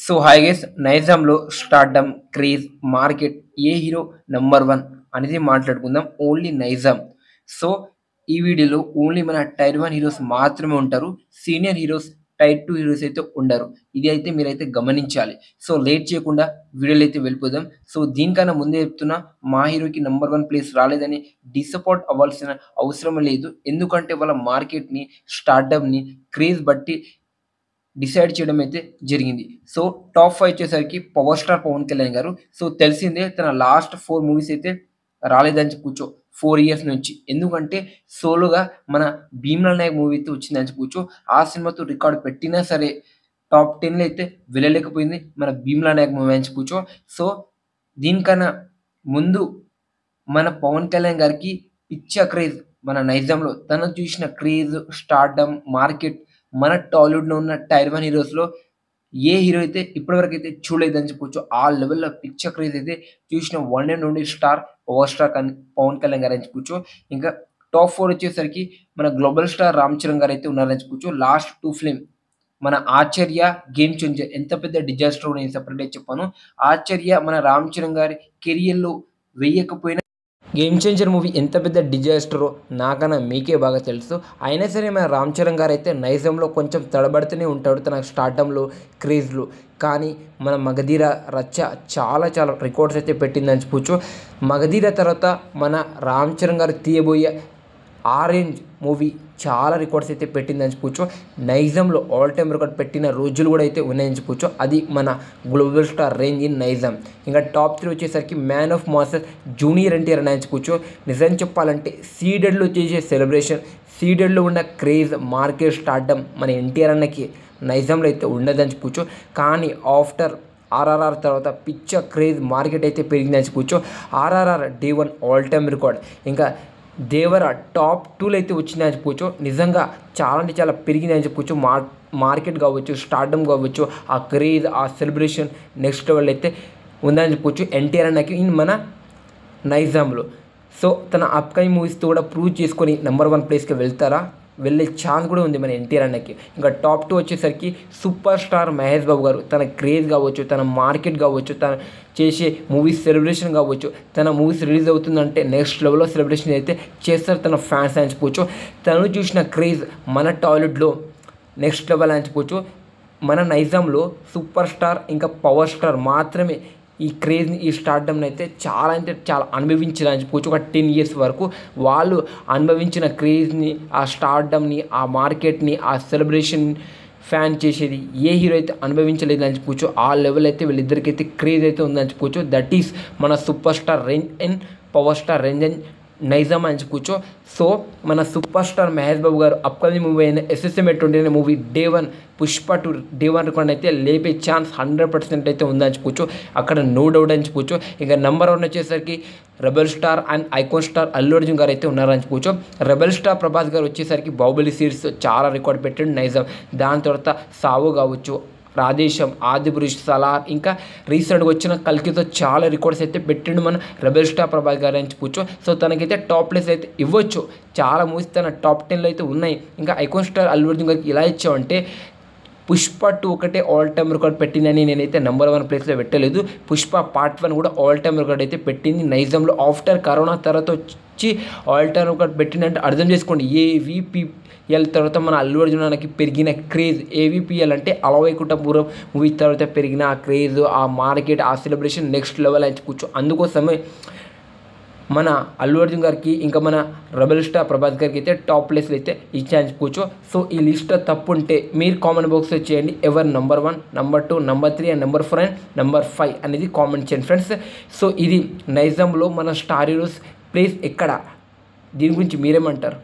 So hi guys, నైజాంలో stardom, craze, market ఏ hero number 1 అనేది మాట్లాడుకుందాం. ఓన్లీ నైజాం. సో ఈ వీడియోలో ఓన్లీ మన టైర్ 1 హీరోస్ మాత్రమే ఉంటారు. సీనియర్ హీరోస్, టైర్ 2 హీరోస్ అయితే ఉండరు. ఇది అయితే మీరైతే గమనించాలి. సో లేట్ చేయకుండా వీడియోలో అయితే వెళ్ళిపోదాం. సో దీనికన్నా ముందే చెప్తున్నా, మా హీరోకి నంబర్ 1 ప్లేస్ రాలేదని డిసప్పాయింట్ అవ్వాల్సిన అవసరం లేదు. ఎందుకంటే వాళ్ళ మార్కెట్ని, స్టార్డమ్ని, క్రేజ్ బట్టి డిసైడ్ చేయడం అయితే జరిగింది. సో టాప్ 5 వచ్చేసరికి పవర్ స్టార్ పవన్ కళ్యాణ్ గారు. సో తెలిసిందే, తన లాస్ట్ 4 మూవీస్ అయితే రాలేదని చెప్పుకోవచ్చు 4 ఇయర్స్ నుంచి. ఎందుకంటే సోలోగా మన భీమ్లా నాయక్ మూవీ అయితే వచ్చిందని చెప్పుకోవచ్చు. ఆ సినిమాతో రికార్డు పెట్టినా సరే టాప్ 10లో అయితే వెళ్ళలేకపోయింది మన భీమ్లా నాయక్ మూవీ అని చెప్పుకోవచ్చు. సో దీనికన్నా ముందు మన పవన్ కళ్యాణ్ గారికి పిచ్చ క్రేజ్ మన నైజాంలో. తను చూసిన క్రేజ్, స్టార్డమ్, మార్కెట్ మన టాలీవుడ్లో ఉన్న టైర్ 1 హీరోస్లో ఏ హీరో అయితే ఇప్పటివరకు అయితే చూడలేదని చెప్పొచ్చు. ఆ లెవెల్లో పిచ్చ క్రేజ్ అయితే చూసిన one and only star power star Pawan Kalyan గారు అని చెప్పొచ్చు. ఇంకా టాప్ 4 వచ్చేసరికి మన గ్లోబల్ స్టార్ రామ్ చరణ్ గారు అయితే ఉన్నారని చెప్పొచ్చు. లాస్ట్ 2 ఫిల్మ్ మన ఆచార్య, గేమ్ చేంజర్ ఎంత పెద్ద డిజాస్టర్ నేను సపరేట్గా చెప్పాను. ఆచార్య మన రామ్ చరణ్ గారి కెరియర్లో వేయకపోయినా గేమ్ చేంజర్ మూవీ ఎంత పెద్ద డిజాస్టరో నాకన్నా మీకే బాగా తెలుసు. అయినా సరే మన రామ్ చరణ్ గారు అయితే నైజంలో కొంచెం తడబడుతూనే ఉంటాడు తన స్టార్డమ్లో, క్రేజ్లో. కానీ మన మగధీర రచ్చ చాలా రికార్డ్స్ అయితే పెట్టిందని చెప్పొచ్చు. మగధీర తర్వాత మన రామ్ చరణ్ గారు తీయబోయే ఆరెంజ్ మూవీ చాలా రికార్డ్స్ అయితే పెట్టిందని చెప్పొచ్చు. నైజాంలో ఆల్ టైమ్ రికార్డ్ పెట్టిన రోజులు కూడా అయితే ఉన్నాయని చెప్పొచ్చు. అది మన global star range in Nizam. ఇంకా టాప్ 3 వచ్చేసరికి man of masses junior NTR అని చెప్పొచ్చు. నిజం చెప్పాలంటే సీడెడ్లో చేసే సెలబ్రేషన్, సీడెడ్లో ఉన్న క్రేజ్, మార్కెట్, స్టార్డమ్ మన ఎన్టీఆర్ అన్నకి నైజాంలో అయితే ఉండదని చెప్పొచ్చు. కానీ ఆఫ్టర్ ఆర్ఆర్ఆర్ తర్వాత పిచ్చ క్రేజ్, మార్కెట్ అయితే పెరిగిందని చెప్పొచ్చు. RRR day 1 all time record. ఇంకా దేవర టాప్ 2లో అయితే వచ్చిందని చెప్పుకోవచ్చు. నిజంగా చాలా పెరిగిందని చెప్పుకోవచ్చు. మార్కెట్ కావచ్చు, స్టార్డమ్ కావచ్చు, ఆ క్రేజ్, ఆ సెలబ్రేషన్ నెక్స్ట్ లెవెల్ అయితే ఉందని చెప్పుకోవచ్చు ఎన్టీఆర్ అన్నకి మన నైజాంలో. సో తన అప్కమింగ్ మూవీస్తో కూడా ప్రూవ్ చేసుకొని నెంబర్ 1 ప్లేస్కి వెళ్ళే ఛాన్స్ కూడా ఉంది మన ఎన్టీఆర్ అన్నకి. ఇంకా టాప్ 2 వచ్చేసరికి సూపర్ స్టార్ మహేష్ బాబు గారు. తన క్రేజ్ కావచ్చు, తన మార్కెట్ కావచ్చు, తన చేసే మూవీస్ సెలబ్రేషన్ కావచ్చు, తన మూవీస్ రిలీజ్ అవుతుందంటే నెక్స్ట్ లెవెల్లో సెలబ్రేషన్ అయితే చేస్తారు తన ఫ్యాన్స్ అని చెప్పుకోవచ్చు. తను చూసిన క్రేజ్ మన టాలీవుడ్లో నెక్స్ట్ లెవెల్ అని చెప్పుకోవచ్చు. మన నైజాంలో సూపర్ స్టార్ ఇంకా పవర్ స్టార్ మాత్రమే ఈ క్రేజ్ని, ఈ స్టార్డమ్ని అయితే చాలా అనుభవించారని చెప్పుకోవచ్చు. ఒక 10 ఇయర్స్ వరకు వాళ్ళు అనుభవించిన క్రేజ్ని, ఆ స్టార్డమ్ని, ఆ మార్కెట్ని, ఆ సెలబ్రేషన్ ఫ్యాన్ చేసేది ఏ హీరో అయితే అనుభవించలేదని చెప్పుకోవచ్చు. ఆ లెవెల్ అయితే వీళ్ళిద్దరికైతే క్రేజ్ అయితే ఉందని చెప్పుకోవచ్చు. దట్ ఈస్ మన super star range and power star range and Nizam అని చెప్పుకోవచ్చు. సో మన సూపర్ స్టార్ మహేష్ బాబు గారు అప్కమింగ్ మూవీ అయిన SSM 29 movie day 1 Pushpa 2 day 1 record అయితే లేపే ఛాన్స్ 100% అయితే ఉందని చెప్పుకోవచ్చు. అక్కడ నో డౌట్ అని చెప్పుకోవచ్చు. ఇంకా నెంబర్ 1 వచ్చేసరికి rebel star and icon star Allu Arjun గారు అయితే ఉన్నారని చెప్పుకోవచ్చు. రెబల్ స్టార్ ప్రభాస్ గారు వచ్చేసరికి బాహుబలి సిరీస్ చాలా రికార్డ్ పెట్టాడు నైజాం. దాని తర్వాత సావు కావచ్చు, రాధేశం, ఆదిపురుష్, సలార్, ఇంకా రీసెంట్గా వచ్చిన కల్కితో చాలా రికార్డ్స్ అయితే పెట్టిండు మన రెబల్ స్టార్ ప్రభాస్ గారు అని చెప్పొచ్చు. సో తనకైతే టాప్ ప్లేస్ అయితే ఇవ్వచ్చు. చాలా మూవీస్ తన టాప్ 10లో అయితే ఉన్నాయి. ఇంకా ఐకాన్ స్టార్ అల్లు అర్జున్ గారికి ఇలా ఇచ్చామంటే పుష్ప 2 ఒకటే ఆల్ టైమ్ రికార్డ్ పెట్టిందని నేనైతే నెంబర్ 1 ప్లేస్లో పెట్టలేదు. పుష్ప పార్ట్ 1 కూడా ఆల్ టైమ్ రికార్డ్ అయితే పెట్టింది నైజాంలో. ఆఫ్టర్ కరోనా తర్వాత వచ్చి ఆల్ టైమ్ రికార్డ్ పెట్టిందంటే అర్థం చేసుకోండి. AVPL తర్వాత మన అల్లు అర్జున్ అన్నకి పెరిగిన క్రేజ్. AVPL అంటే అలవైకుంఠపురం మూవీ తర్వాత పెరిగిన ఆ క్రేజ్, ఆ మార్కెట్, ఆ సెలబ్రేషన్ నెక్స్ట్ లెవెల్ అని చెప్పుకోవచ్చు. అందుకోసమే మన అల్లు అర్జున్ గారికి ఇంకా మన రెబల్ స్టార్ ప్రభాస్ గారికి అయితే టాప్ ప్లేస్లో అయితే ఇచ్చాను చెప్పుకోవచ్చు. సో ఈ లిస్ట్ తప్పు ఉంటే మీరు కామెంట్ బాక్స్లో చేయండి. ఎవరు number 1, number 2, number 3 and number 4 and number 5 అనేది కామెంట్ చేయండి ఫ్రెండ్స్. సో ఇది నైజాంలో మన స్టార్ హీరోస్ ప్లేస్ ఎక్కడ, దీని గురించి మీరేమంటారు?